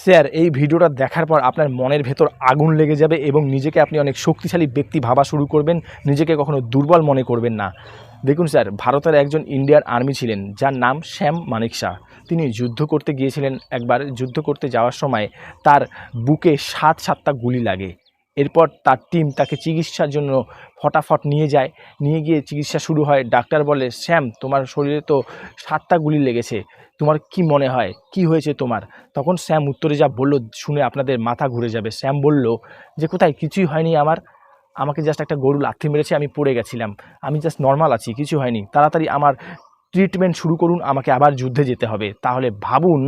Sir এই ভিডিওটা দেখার পর আপনার মনের ভেতর আগুন লেগে যাবে এবং নিজেকে আপনি অনেক শক্তিশালী ব্যক্তি ভাবা শুরু করবেন, নিজেকে কখনো দুর্বল মনে করবেন না। দেখুন স্যার, ভারতের একজন ইন্ডিয়ান আর্মি ছিলেন যার নাম শ্যাম মানেকশা। তিনি যুদ্ধ করতে গিয়েছিলেন। একবার যুদ্ধ করতে যাওয়ার সময় তার বুকে 7টা গুলি লাগে। এরপর তার টিম তাকে চিকিৎসার জন্য ফটাফট নিয়ে যায়। নিয়ে গিয়ে চিকিৎসা শুরু হয়। ডাক্তার বলে, শ্যাম তোমার শরীরে তো 7টা গুলি লেগেছে, তোমার কি মনে হয় কি হয়েছে তোমার? তখন শ্যাম উত্তরে যা বলল শুনে আপনাদের মাথা ঘুরে যাবে। শ্যাম বলল যে কোথায় কিছুই হয়নি আমার, আমাকে জাস্ট একটা গরু লাথি মেরেছে, আমি পড়ে গেছিলাম, আমি জাস্ট নর্মাল আছি, কিছু হয়নি, তাড়াতাড়ি আমার ট্রিটমেন্ট শুরু করুন, আমাকে আবার যুদ্ধে যেতে হবে। তাহলে ভাবুন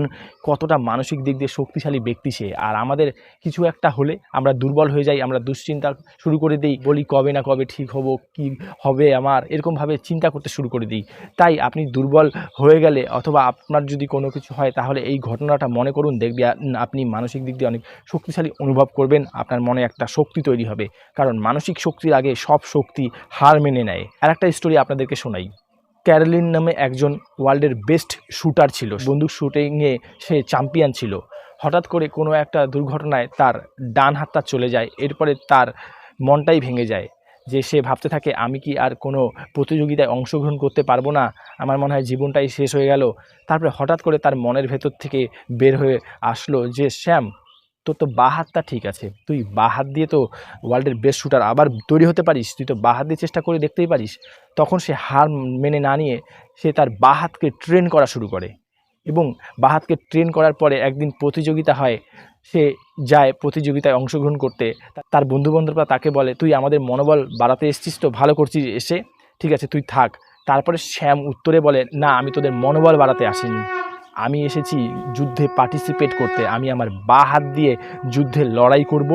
কতটা মানসিক দিক দিয়ে শক্তিশালী ব্যক্তি সে। আর আমাদের কিছু একটা হলে আমরা দুর্বল হয়ে যাই, আমরা দুশ্চিন্তা শুরু করে দিই, বলি কবে না কবে ঠিক হব, কি হবে আমার, এরকমভাবে চিন্তা করতে শুরু করে দিই। তাই আপনি দুর্বল হয়ে গেলে অথবা আপনার যদি কোনো কিছু হয় তাহলে এই ঘটনাটা মনে করুন, দেখবে আপনি মানসিক দিক দিয়ে অনেক শক্তিশালী অনুভব করবেন, আপনার মনে একটা শক্তি তৈরি হবে। কারণ মানসিক শক্তির আগে সব শক্তি হার মেনে নেয়। আর একটা স্টোরি আপনাদেরকে শোনাই। ক্যারোলিন নামে একজন ওয়ার্ল্ডের বেস্ট শুটার ছিল, বন্দুক শুটিংয়ে সে চ্যাম্পিয়ন ছিল। হঠাৎ করে কোনো একটা দুর্ঘটনায় তার ডান হাতটা চলে যায়। এরপরে তার মনটাই ভেঙে যায়, যে সে ভাবতে থাকে আমি কি আর কোনো প্রতিযোগিতায় অংশগ্রহণ করতে পারবো না, আমার মনে হয় জীবনটাই শেষ হয়ে গেল। তারপরে হঠাৎ করে তার মনের ভেতর থেকে বের হয়ে আসলো যে শ্যাম, তোর তো বাঁ হাতটা ঠিক আছে, তুই বাঁ হাত দিয়ে তো ওয়ার্ল্ডের বেস্ট শুটার আবার তৈরি হতে পারিস, তুই তো বাঁ হাত দিয়ে চেষ্টা করে দেখতেই পারিস। তখন সে হার মেনে না নিয়ে সে তার বাঁ হাতকে ট্রেন করা শুরু করে এবং বাঁ হাতকে ট্রেন করার পরে একদিন প্রতিযোগিতা হয়। সে যায় প্রতিযোগিতায় অংশগ্রহণ করতে। তার বন্ধুবান্ধবরা তাকে বলে, তুই আমাদের মনোবল বাড়াতে এসেছিস তো, ভালো করছিস এসে, ঠিক আছে তুই থাক। তারপরে শ্যাম উত্তরে বলে, না আমি তোদের মনোবল বাড়াতে আসিনি, আমি এসেছি যুদ্ধে পার্টিসিপেট করতে, আমি আমার বাঁ হাত দিয়ে যুদ্ধে লড়াই করব,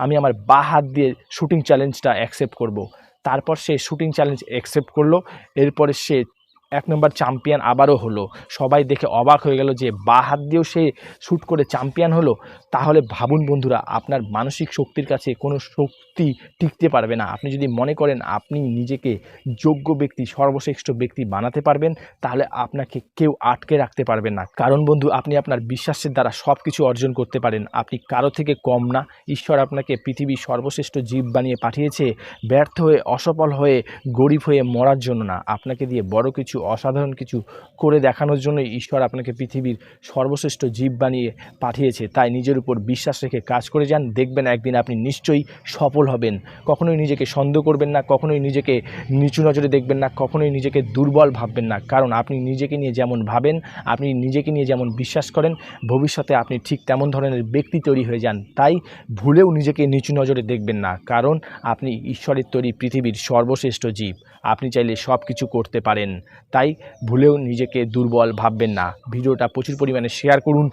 আমি আমার বাঁ হাত দিয়ে শুটিং চ্যালেঞ্জটা অ্যাকসেপ্ট করব। তারপর সে শুটিং চ্যালেঞ্জ অ্যাকসেপ্ট করলো। এরপরে সে 1 নম্বর চ্যাম্পিয়ন আবারও হলো। সবাই দেখে অবাক হয়ে গেল যে বাঁ হাত দিয়েও সে শ্যুট করে চ্যাম্পিয়ন হলো। তাহলে ভাবুন বন্ধুরা, আপনার মানসিক শক্তির কাছে কোনো শক্তি টিকতে পারবে না। আপনি যদি মনে করেন আপনি নিজেকে যোগ্য ব্যক্তি, সর্বশ্রেষ্ঠ ব্যক্তি বানাতে পারবেন, তাহলে আপনাকে কেউ আটকে রাখতে পারবে না। কারণ বন্ধু, আপনি আপনার বিশ্বাসের দ্বারা সব কিছু অর্জন করতে পারেন। আপনি কারো থেকে কম না। ঈশ্বর আপনাকে পৃথিবীর সর্বশ্রেষ্ঠ জীব বানিয়ে পাঠিয়েছে ব্যর্থ হয়ে, অসফল হয়ে, গরিব হয়ে মরার জন্য না, আপনাকে দিয়ে বড় কিছু, অসাধারণ কিছু করে দেখানোর জন্যই ঈশ্বর আপনাকে পৃথিবীর সর্বশ্রেষ্ঠ জীব বানিয়ে পাঠিয়েছে। তাই নিজের উপর বিশ্বাস রেখে কাজ করে যান, দেখবেন একদিন আপনি নিশ্চয়ই সফল হবেন। কখনোই নিজেকে সন্দেহ করবেন না, কখনোই নিজেকে নিচু নজরে দেখবেন না, কখনোই নিজেকে দুর্বল ভাববেন না। কারণ আপনি নিজেকে নিয়ে যেমন ভাবেন, আপনি নিজেকে নিয়ে যেমন বিশ্বাস করেন, ভবিষ্যতে আপনি ঠিক তেমন ধরনের ব্যক্তি তৈরি হয়ে যান। তাই ভুলেও নিজেকে নিচু নজরে দেখবেন না, কারণ আপনি ঈশ্বরের তৈরি পৃথিবীর সর্বশ্রেষ্ঠ জীব। আপনি চাইলে সব কিছু করতে পারেন। তাই ভুলেও নিজেকে দুর্বল ভাববেন না। ভিডিওটা প্রচুর পরিমাণে শেয়ার করুন।